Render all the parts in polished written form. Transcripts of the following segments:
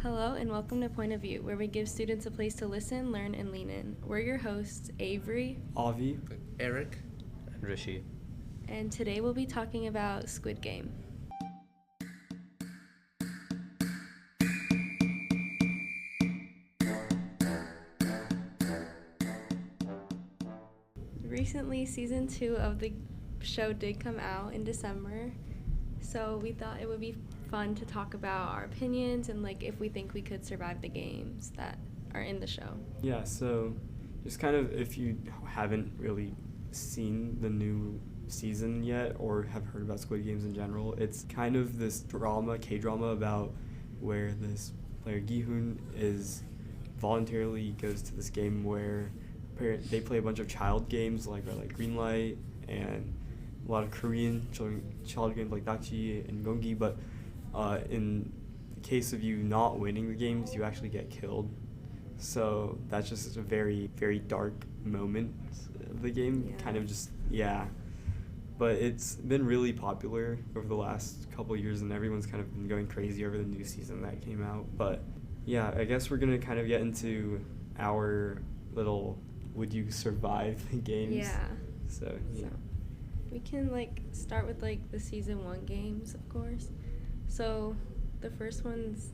Hello and welcome to Point of View, where we give students a place to listen, learn, and lean in. We're your hosts, Avery, Avi, Eric, and Rishi. And today we'll be talking about Squid Game. Recently, season 2 of the show did come out in December, so we thought it would be fun to talk about our opinions and if we think we could survive the games that are in the show. Yeah, so just kind of if you haven't really seen the new season yet or have heard about Squid Games in general, it's kind of this K-drama about where this player Gi-hoon voluntarily goes to this game where they play a bunch of child games like Green Light and a lot of Korean child games like Dakji and Gongi, but in the case of you not winning the games, you actually get killed. So that's just a very, very dark moment of the game. Yeah. But it's been really popular over the last couple of years, and everyone's kind of been going crazy over the new season that came out. But yeah, I guess we're going to kind of get into our little would you survive the games. Yeah. So we can start with the season 1 games, of course. So the first one's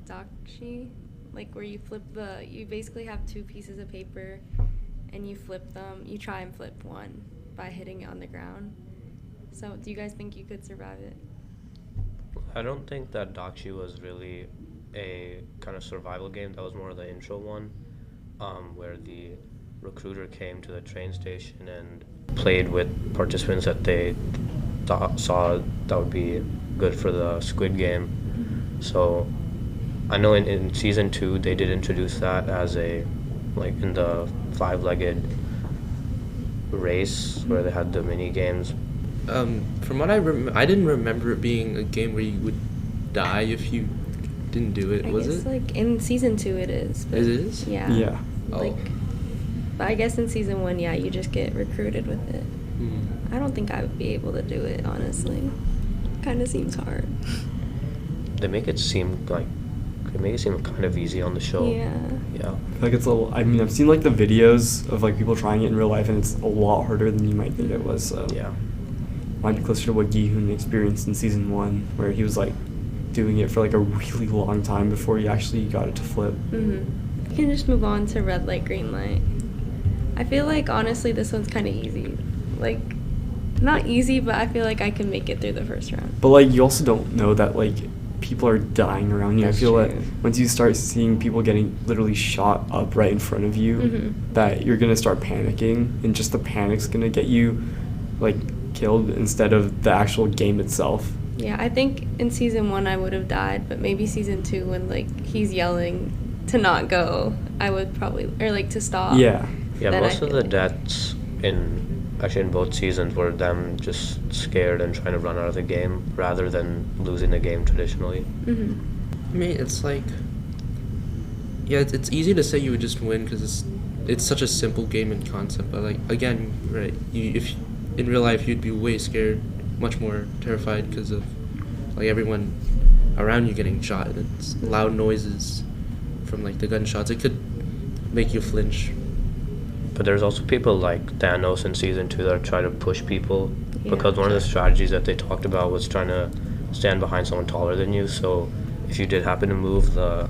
Dakshi, where you you basically have 2 pieces of paper and you flip them. You try and flip one by hitting it on the ground. So do you guys think you could survive it? I don't think that Dakshi was really a kind of survival game. That was more of the intro one, where the recruiter came to the train station and played with participants that they saw that would be good for the Squid Game. Mm-hmm. So I know in season 2 they did introduce that as a in the 5-legged race where they had the mini games. from what I didn't remember it being a game where you would die if you didn't do it. Was it? In season 2 it is. It is? Yeah. Yeah. But I guess in season 1, yeah, you just get recruited with it. I don't think I would be able to do it, honestly. Kind of seems hard. They make it seem kind of easy on the show. Yeah. Yeah. It's I've seen the videos of people trying it in real life, and it's a lot harder than you might think it was. So Yeah. might be closer to what Gi-hoon experienced in season 1, where he was doing it for a really long time before he actually got it to flip. Mm-hmm. You can just move on to red light, green light. I feel honestly, this one's kind of easy. Not easy, but I feel I can make it through the first round. But you also don't know that people are dying around you. That's I feel true. Once you start seeing people getting literally shot up right in front of you, Mm-hmm. that you're gonna start panicking, and just the panic's gonna get you killed instead of the actual game itself. Yeah, I think in season 1 I would have died, but maybe season 2 when he's yelling to not go, I would probably, or to stop. Yeah. Yeah, Then most I of feel the deaths in both seasons were them just scared and trying to run out of the game rather than losing the game traditionally. Mm-hmm. I mean, it's it's easy to say you would just win because it's such a simple game in concept. But again, right? If in real life you'd be way scared, much more terrified because of everyone around you getting shot, and it's loud noises from the gunshots. It could make you flinch. But there's also people like Thanos in season 2 that are trying to push people, Yeah. because one of the strategies that they talked about was trying to stand behind someone taller than you, so if you did happen to move, the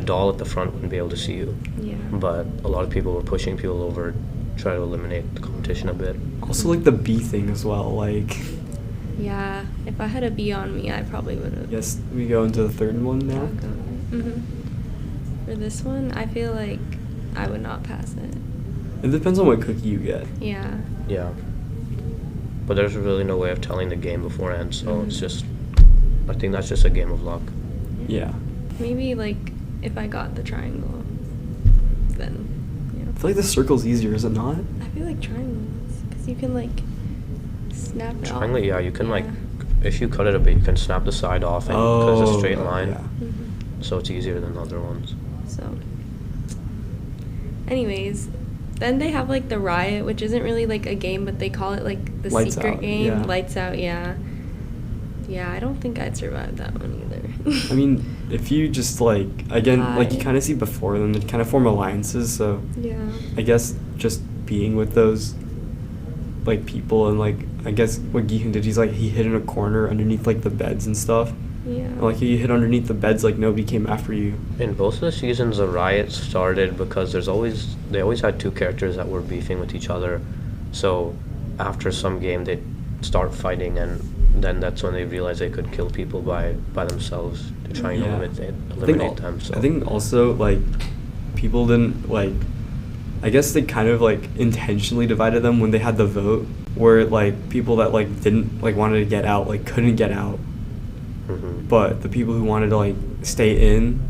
doll at the front wouldn't be able to see you. Yeah. But a lot of people were pushing people over, try to eliminate the competition a bit. Also the bee thing as well. Yeah, if I had a bee on me, I probably would have. Yes, we go into the third one now. Mm-hmm. For this one, I feel I would not pass it. It depends on what cookie you get. Yeah. Yeah. But there's really no way of telling the game beforehand, so it's Mhm. just, I think that's just a game of luck. Yeah. Maybe if I got the triangle, then I feel the circle's easier, is it not? I feel triangles because you can snap it off. Triangle, yeah, you can if you cut it a bit, you can snap the side off and because it's a straight line, Yeah. Mm-hmm. so it's easier than the other ones. So, anyways, then they have the riot, which isn't really a game, but they call it the Lights secret Out, game. yeah. Lights Out, yeah. Yeah, I don't think I'd survive that one either. I mean, if you just like again, like you Hi. kind of see before them, they kind of form alliances. So Yeah. I guess just being with those like people and like I guess what Gihun did, he's like he hid in a corner underneath like the beds and stuff. Yeah. And, like you hid underneath the beds, like nobody came after you. In both of the seasons, the riot started because they always had two characters that were beefing with each other. So after some game, they'd start fighting, and then that's when they realized they could kill people by themselves to try and Yeah. eliminate them. So I think also like people didn't like. I guess they kind of like intentionally divided them when they had the vote, where like people that like didn't like wanted to get out like couldn't get out, but the people who wanted to like stay in,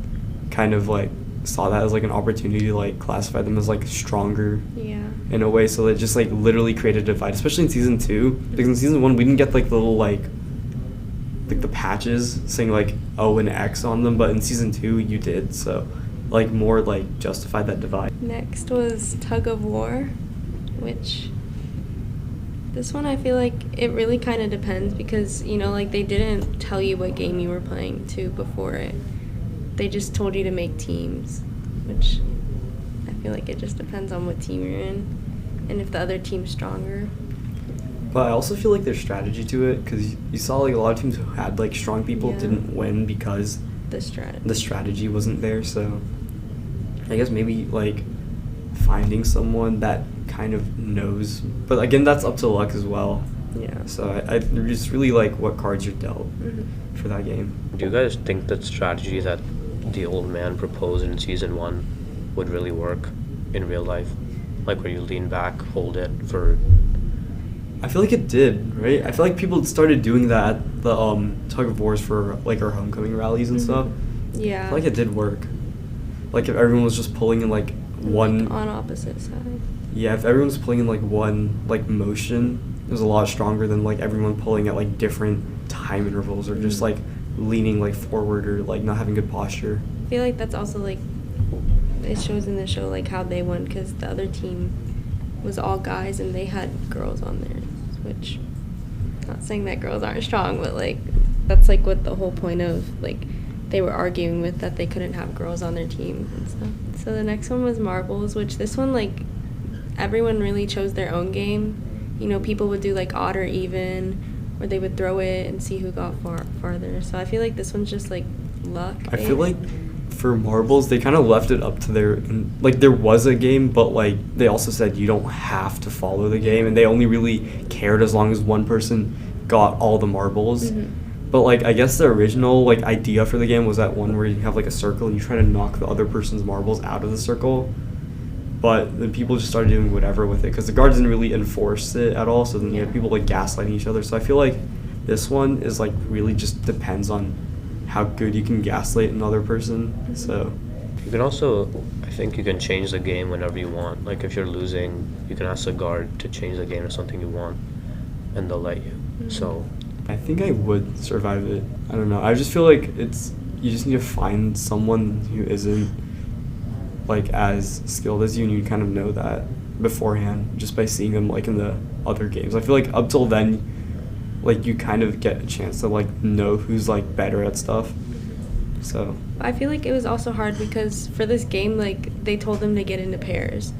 kind of like saw that as like an opportunity to like classify them as like stronger Yeah. in a way. So they just like literally created a divide, especially in season 2. Because in season 1 we didn't get like the little like the patches saying like O and X on them, but in season 2 you did. So like more like justified that divide. Next was Tug of War, which this one I feel like it really kind of depends because, you know, like they didn't tell you what game you were playing to before it. They just told you to make teams, which I feel like it just depends on what team you're in and if the other team's stronger. But I also feel like there's strategy to it because you saw like a lot of teams who had like strong people Yeah. didn't win because The strategy wasn't there. So I guess maybe like finding someone that kind of knows, but again that's up to luck as well. Yeah. So I just really like what cards you're dealt for that game. do you guys think that strategy that the old man proposed in season 1 would really work in real life? Like where you lean back, hold it for. I feel like it did, right? I feel like people started doing that at the tug of wars for like our homecoming rallies and stuff. Yeah. I feel like it did work. Like if everyone was just pulling in like one. Like, on opposite side. Yeah, if everyone was pulling in like one like motion, it was a lot stronger than like everyone pulling at like different time intervals or just like leaning like forward or like not having good posture. I feel like that's also like it shows in the show like how they won because the other team was all guys and they had girls on there, which not saying that girls aren't strong, but like that's like what the whole point of like they were arguing with, that they couldn't have girls on their team and stuff. So the next one was marbles, which this one like everyone really chose their own game. You know, people would do like odd or even, or they would throw it and see who got farther. So I feel like this one's just like luck. I feel like for marbles they kind of left it up to their like there was a game, but like they also said you don't have to follow the game, and they only really cared as long as one person got all the marbles. But like I guess the original like idea for the game was that one where you have like a circle and you try to knock the other person's marbles out of the circle. But then people just started doing whatever with it because the guards didn't really enforce it at all. So then you had people like gaslighting each other. So I feel like this one is like really just depends on how good you can gaslight another person. So You can also, I think you can change the game whenever you want. Like if you're losing, you can ask the guard to change the game to something you want, and they'll let you. So I think I would survive it. I don't know. I just feel like you just need to find someone who isn't like as skilled as you, and you kind of know that beforehand just by seeing them like in the other games. I feel like up till then, like you kind of get a chance to like know who's like better at stuff. So I feel like it was also hard because for this game, like they told them to get into pairs,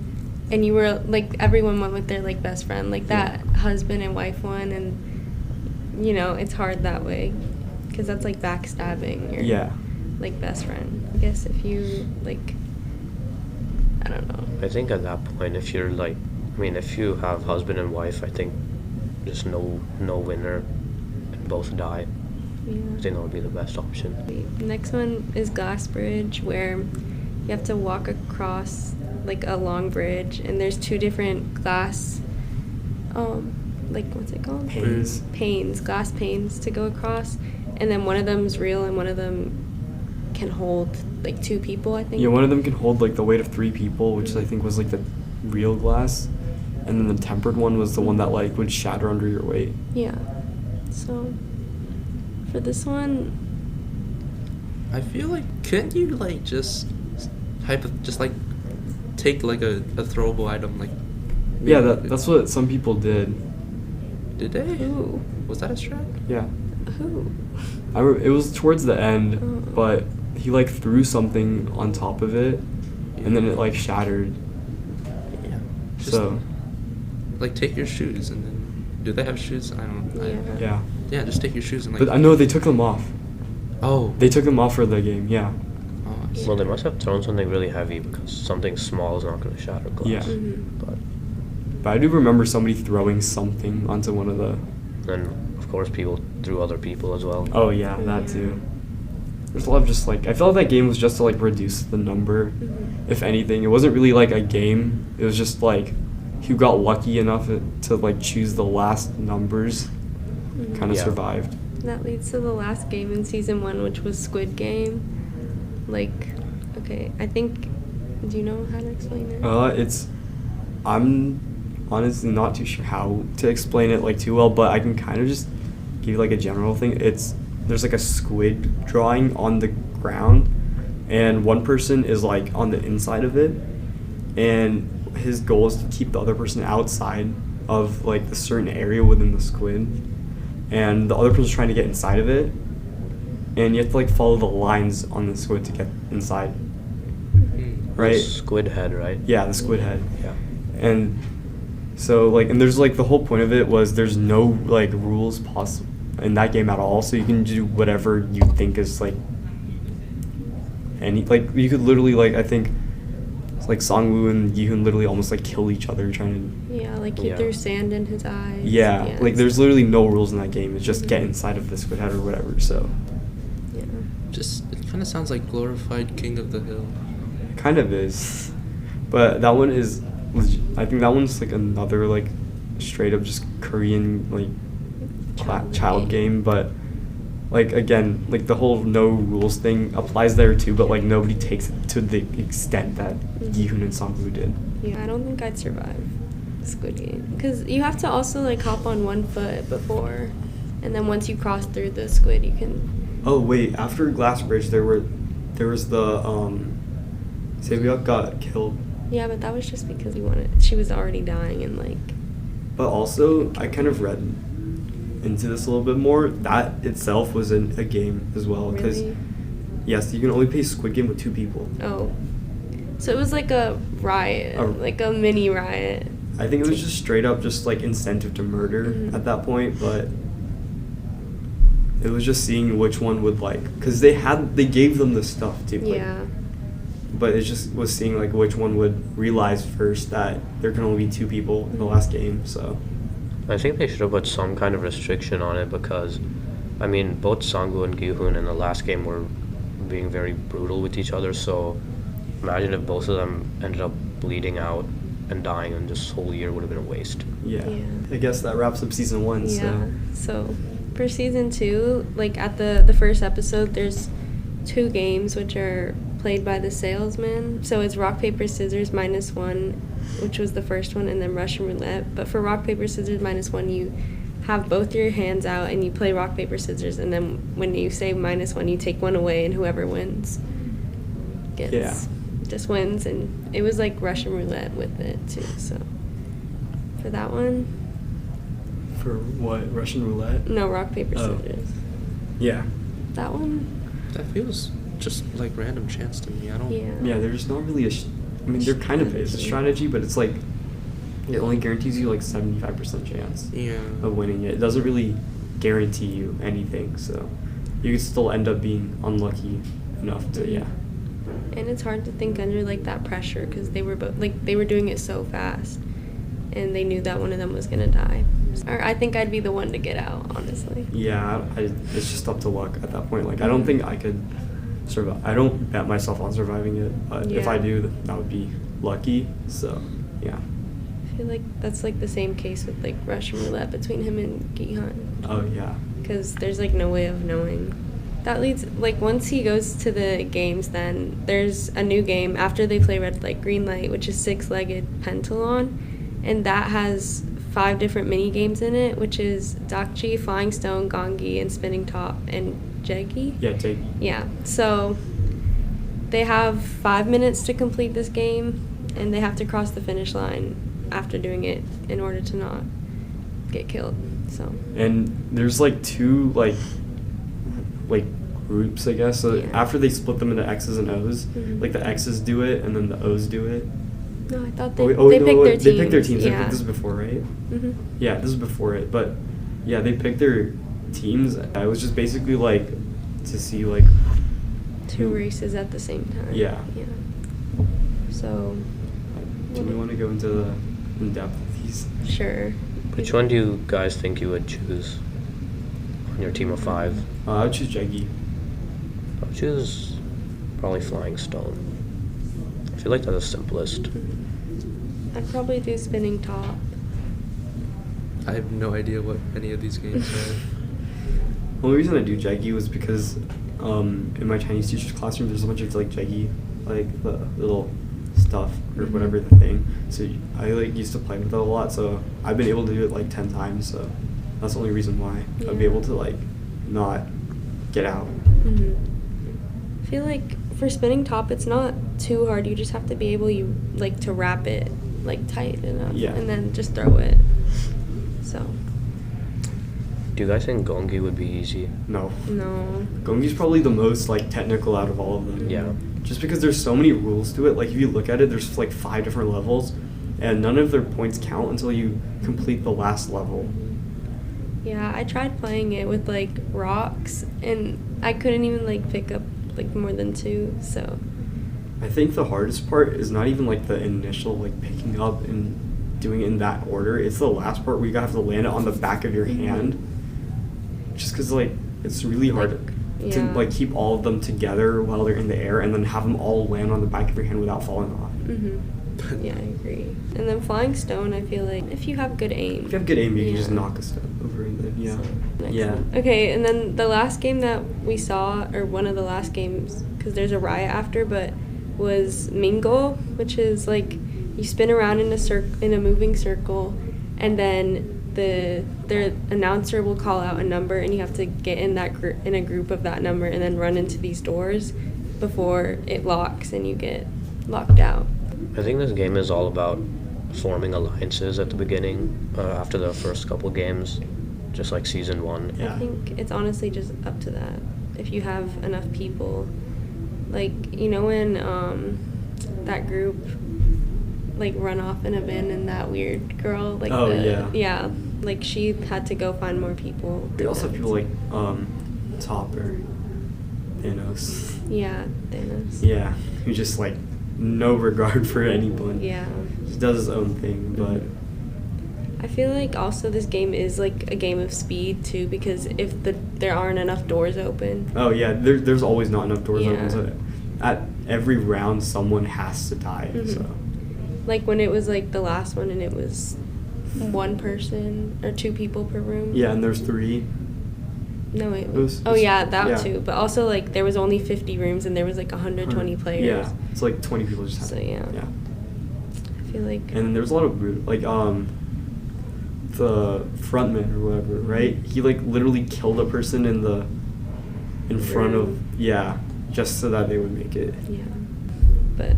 and you were like everyone went with their like best friend, like that husband and wife one, and you know it's hard that way because that's like backstabbing your like best friend. I guess if you like, I don't know. I think at that point, if you're like, I mean, if you have husband and wife, I think just no winner and both die. Yeah. I think that would be the best option. Next one is Glass Bridge, where you have to walk across like a long bridge, and there's two different glass, like what's it called? Panes, glass panes to go across, and then one of them's real and one of them can hold like two people, I think. yeah, one of them can hold like the weight of 3 people, which I think was like the real glass, and then the tempered one was the one that like would shatter under your weight. Yeah. So for this one, I feel like can't you like just like take like a throwable item like Yeah, that's what some people did. did they? ooh, Was that a strat? Yeah. Who? It was towards the end, Oh. but he like threw something on top of it, and then it like shattered. Yeah. Just, So like, take your shoes and then. Do they have shoes? I don't. Yeah. yeah, Yeah, just take your shoes and like. but I know they took them off. Oh. They took them off for the game. Yeah. Oh, I see. Well, they must have thrown something really heavy because something small is not going to shatter glass. Yeah. Mhm. But But I do remember somebody throwing something onto one of the. then, of course, people threw other people as well. Oh yeah, that too. There's a lot of just like I felt that game was just to like reduce the number, if anything. It wasn't really like a game. It was just like who got lucky enough to like choose the last numbers, kind of Yeah. survived. That leads to the last game in season 1, which was Squid Game. Like, okay, I think. Do you know how to explain it? I'm honestly not too sure how to explain it like too well, but I can kind of just give you like a general thing. There's like a squid drawing on the ground, and one person is like on the inside of it, and his goal is to keep the other person outside of like the certain area within the squid, and the other person's trying to get inside of it, and you have to like follow the lines on the squid to get inside. Right? Squid head, right? Yeah, the squid head. Yeah. And so like, and there's like the whole point of it was there's no like rules possible in that game at all, so you can do whatever you think is like any like you could literally like I think like Songwoo and Yihoon literally almost like kill each other trying Yeah, like he Yeah. threw sand in his eyes. to like there's it's- literally no rules in that game. It's just get Mhm. inside of the squid head or whatever. So Yeah. Just it kind of sounds like glorified King of the Hill. it kind of is, but that one is I think that one's like another like straight up just Korean like child game, but like again like the whole no rules thing applies there too, but like nobody takes it to the extent that Yihoon and Songwoo did. Yeah, I don't think I'd survive Squid Game because you have to also like hop on one foot before, and then once you cross through the squid, you can. Oh wait, after Glass Bridge there was the Survivial got killed, Yeah, but that was just because he wanted. She was already dying, and like. but also I kind of read into this a little bit more. That itself was a game as well, because Really? yes, you can only play Squid Game with 2 people. Oh. So it was like a riot, like a mini riot. I think it was just straight up just like incentive to murder Mhm. at that point, but it was just seeing which one would like, because they gave them the stuff too. Like, Yeah. but it just was seeing like which one would realize first that there can only be 2 people in the last game. So I think they should have put some kind of restriction on it because, I mean, both Sangwoo and Gi-hoon in the last game were being very brutal with each other. So imagine if both of them ended up bleeding out and dying, and this whole year would have been a waste. yeah, Yeah. I guess that wraps up season 1. Yeah. So for season 2, like at the first episode, there's 2 games which are played by the salesman. So it's rock paper scissors -1, which was the first one, and then Russian roulette. But for rock paper scissors -1, you have both your hands out and you play rock paper scissors, and then when you say -1, you take one away, and whoever wins gets just wins. And it was like Russian roulette with it too. So for that one, For what, Russian roulette? no, rock paper Oh. scissors. Yeah. That one, That feels just like random chance to me. I don't. yeah. Yeah, there's not really I mean, there kind of is a strategy, but it's like it only guarantees you like 75% chance Yeah. of winning it. It doesn't really guarantee you anything, so you could still end up being unlucky enough to And it's hard to think under like that pressure because they were both like they were doing it so fast, and they knew that one of them was gonna die. Or I think I'd be the one to get out, honestly. Yeah, it's just up to luck at that point. Like I don't think I could survive. I don't bet myself on surviving it, but if I Yeah. do, that would be lucky. So yeah. I feel like that's like the same case with like Russian roulette between him and Gihan, Oh yeah. because there's like no way of knowing. That leads like once he goes to the games, then there's a new game after they play red light green light, which is 6-legged pentalon, and that has 5 different mini games in it, which is Dakji, Flying Stone, Gongi, and Spinning Top, and Jeggi. Yeah, take. Yeah, so they have 5 minutes to complete this game, and they have to cross the finish line after doing it in order to not get killed. So And there's like 2 like like groups, I guess. So Yeah. after they split them into X's and O's, Mhm. like the X's do it and then the O's do it. No, I thought Oh, they, wait, oh, they no, picked wait, their teams. They picked their teams. They Yeah. picked this before, right? Mhm. Yeah, this is before it. But yeah, they picked their teams. It was just basically like to see like Two races at the same time. Yeah. Yeah. So. Do we want to go into the in depth of these? Sure. Which one do you guys think you would choose on your team of 5? I would choose Jeggy. I would choose probably Flying Stone. I feel like that's the simplest. I'd probably do spinning top. I have no idea what any of these games are. The only reason I do Jeggy was because in my Chinese teacher's classroom, there's a bunch of like Jeggy, like the little stuff or Mhm. whatever the thing. So I like used to play with it a lot. So I've been able to do it like 10 times. So that's the only reason why I'd be Yeah. able to like not get out. Mhm. I feel like for spinning top, it's not too hard. You just have to be able to wrap it like tight enough, Yeah. and then just throw it. So Do you guys think Gongi would be easy? No. no. Gongi's probably the most like technical out of all of them. Yeah. Just because there's so many rules to it. Like if you look at it, there's like 5 different levels, and none of their points count until you complete the last level. Yeah, I tried playing it with like rocks, and I couldn't even like pick up like more than 2. So I think the hardest part is not even like the initial like picking up and doing it in that order. It's the last part where you have to land it on the back of your hand. Just because like it's really hard to yeah. like keep all of them together while they're in the air and then have them all land on the back of your hand without falling off. Yeah, I agree. And then flying stone, I feel like if you have good aim. If you have good aim, you can just Yeah. knock a stone over and then yeah. So, next Yeah. one. Okay, and then the last game that we saw, or one of the last games, because there's a riot after, but was Mingle, which is like you spin around in a moving circle, and then the announcer will call out a number, and you have to get in in a group of that number, and then run into these doors before it locks and you get locked out. I think this game is all about forming alliances at the beginning, after the first couple games, just like season 1. Yeah. I think it's honestly just up to that. If you have enough people, like when that group like run off in a bin and that weird girl like Oh, yeah, like she had to go find more people. We also have people like Topper, Thanos. Yeah, Thanos. Yeah, who just like no regard for anyone. Yeah. He does his own thing, but I feel like also this game is like a game of speed too, because if there aren't enough doors open. oh yeah, there's always not enough doors Yeah. open. So at every round, someone has to die. Mhm. So Like when it was like the last one and it was 1 person or 2 people per room. yeah, and there's 3. No, it was- oh yeah, that yeah. too. But also like there was only 50 rooms and there was like 120 players. Yeah, it's like 20 people just have. So yeah. Yeah. I feel like. And then there's a lot of like the frontman or whatever, right? He like literally killed a person in front of Room. just so that they would make it. Yeah. But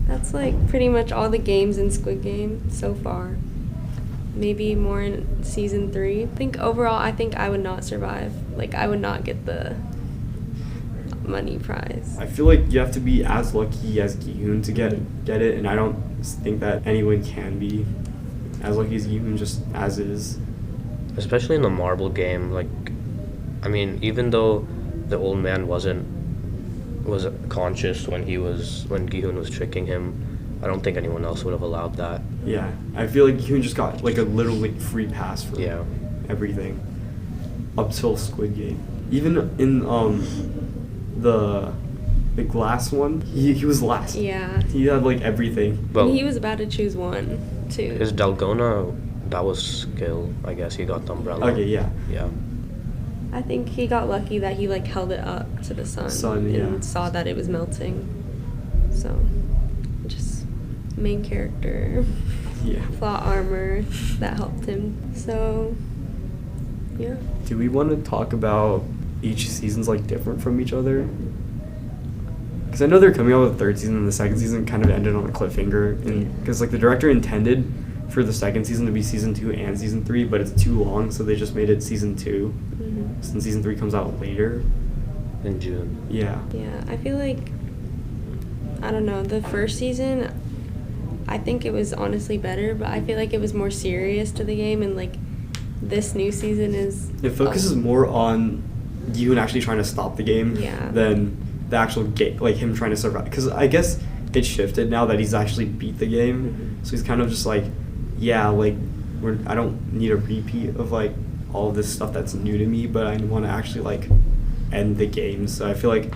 that's like pretty much all the games in Squid Game so far. Maybe more in season 3. I think overall, I would not survive. Like I would not get the money prize. I feel like you have to be as lucky as Gi-hoon to get it, and I don't think that anyone can be as lucky as Gi-hoon just as is. Especially in the marble game, like, I mean, even though the old man was conscious when Gi-hoon was tricking him, I don't think anyone else would have allowed that. Yeah, I feel like Gi-hoon just got like a little like free pass for Yeah. everything up till Squid Game. Even in the glass one, he was last. Yeah. He had like everything. Well, And he was about to choose one too. his Dalgona, that was skill. I guess he got the umbrella. Okay, yeah. Yeah. I think he got lucky that he like held it up to the sun, and yeah. saw that it was melting. So, just main character, Yeah. plot armor that helped him. So, yeah. Do we want to talk about each season's like different from each other? Because I know they're coming out with the 3rd season, and the 2nd season kind of ended on a cliffhanger, because like the director intended for the second season to be season 2 and season 3, but it's too long, so they just made it season 2. Since season 3 comes out later. In June. Yeah. Yeah, I feel like, I don't know, the first season, I think it was honestly better, but I feel like it was more serious to the game, and like this new season is... It focuses more on you and actually trying to stop the game than the actual game, like him trying to survive. Because I guess it shifted now that he's actually beat the game, so he's kind of just like, yeah, like, I don't need a repeat of like all of this stuff that's new to me, but I want to actually like end the game. So I feel like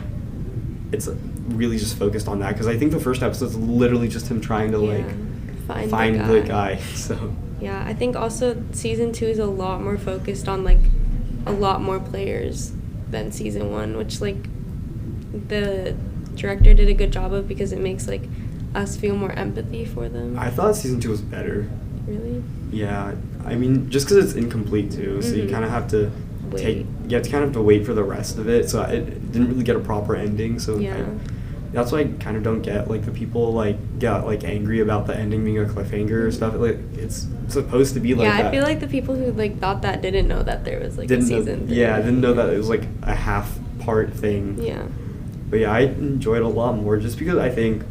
it's really just focused on that, because I think the first episode's literally just him trying to like find the guy. So yeah, I think also season 2 is a lot more focused on like a lot more players than season 1, which like the director did a good job of, because it makes like us feel more empathy for them. I thought season 2 was better. Really? Yeah, I mean, just because it's incomplete too, so you kind of have to wait. You have to wait for the rest of it. So it didn't really get a proper ending. So that's why I kind of don't get like the people like get like angry about the ending being a cliffhanger or stuff. Like it's supposed to be like that. I feel like the people who like thought that didn't know that there was like a season 3. Yeah, I didn't know that it was like a half part thing. Yeah. But yeah, I enjoyed it a lot more just because I think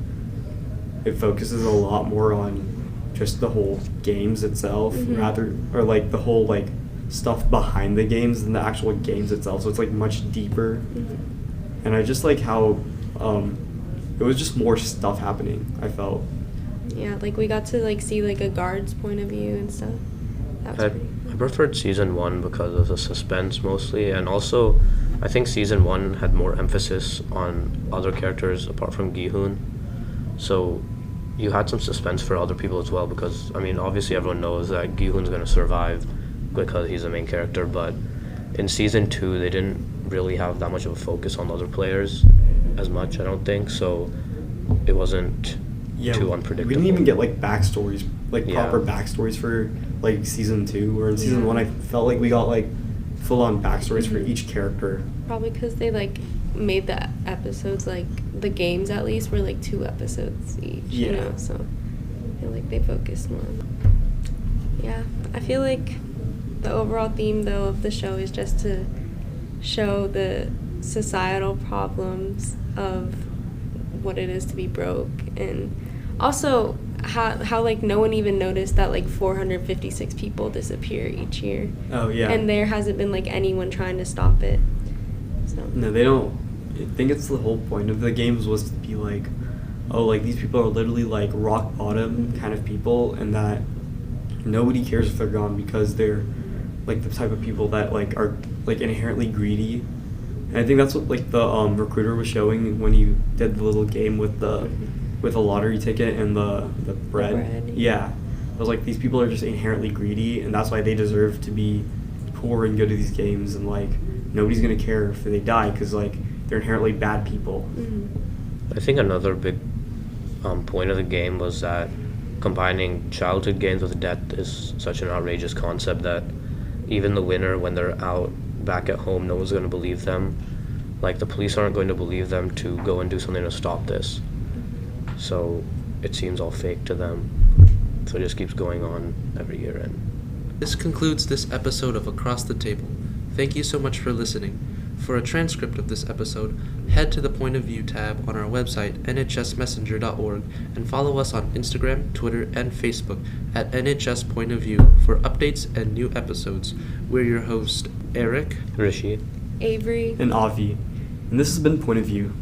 it focuses a lot more on just the whole games itself or like the whole like stuff behind the games than the actual games itself. So it's like much deeper. And I just like how it was just more stuff happening, I felt. Yeah, like we got to like see like a guard's point of view and stuff. That was pretty. I preferred season 1 because of the suspense mostly, and also I think season 1 had more emphasis on other characters apart from Gi-hoon. So you had some suspense for other people as well, because I mean obviously everyone knows that Gi-hoon's going to survive because he's the main character, but in season 2 they didn't really have that much of a focus on other players as much, I don't think, so it wasn't too unpredictable. We didn't even get like backstories, like proper backstories for like season 2, or in season 1 I felt like we got like full on backstories for each character. Probably because they like made the episodes, like the games at least were like 2 episodes each, you know, so I feel like they focused more. Yeah, I feel like the overall theme though of the show is just to show the societal problems of what it is to be broke, and also how like no one even noticed that like 456 people disappear each year. Oh yeah. And there hasn't been like anyone trying to stop it. So. No, they don't. I think it's the whole point of the games was to be like, oh, like these people are literally like rock bottom kind of people, and that nobody cares if they're gone because they're like the type of people that like are like inherently greedy. And I think that's what like the recruiter was showing when he did the little game with the lottery ticket and the bread. Yeah, it was like these people are just inherently greedy, and that's why they deserve to be poor and go to these games, and like nobody's gonna care if they die because like they're inherently bad people. I think another big point of the game was that combining childhood games with death is such an outrageous concept that even the winner, when they're out back at home, no one's going to believe them. Like the police aren't going to believe them to go and do something to stop this. So it seems all fake to them. So it just keeps going on every year. And this concludes this episode of Across the Table. Thank you so much for listening. For a transcript of this episode, head to the Point of View tab on our website, nhsmessenger.org, and follow us on Instagram, Twitter, and Facebook at NHS Point of View for updates and new episodes. We're your hosts, Eric, Rishi, Avery, and Avi. And this has been Point of View.